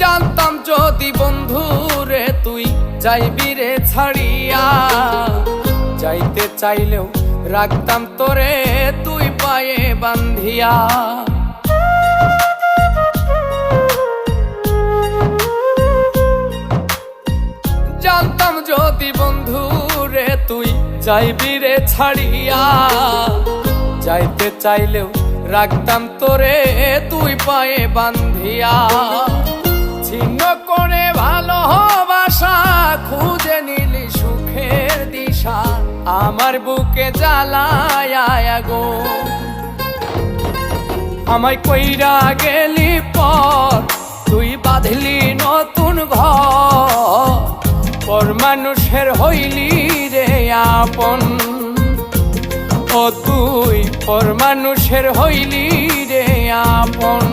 জানতাম যদি বন্ধু রে তুই যাইবি রে ছাড়িয়া, যাইতে চাইলেও রাখতাম তোরে তুই পায়ে বান্ধিয়া। জানতাম যদি বন্ধু রে তুই যাইবি রে ছাড়িয়া, যাইতে চাইলেও রাখতাম তোরে তুই পায়ে বান্ধিয়া। ছিন্ন করে ভালোবাসা খুঁজে নিলি সুখের দিশা, আমার বুকে জ্বালায় আগুন। আমায় কইরা গেলি পর তুই বাঁধলি নতুন ঘর, পর মানুষের হইলি রে আপন। ও তুই পর মানুষের হইলি রে আপন।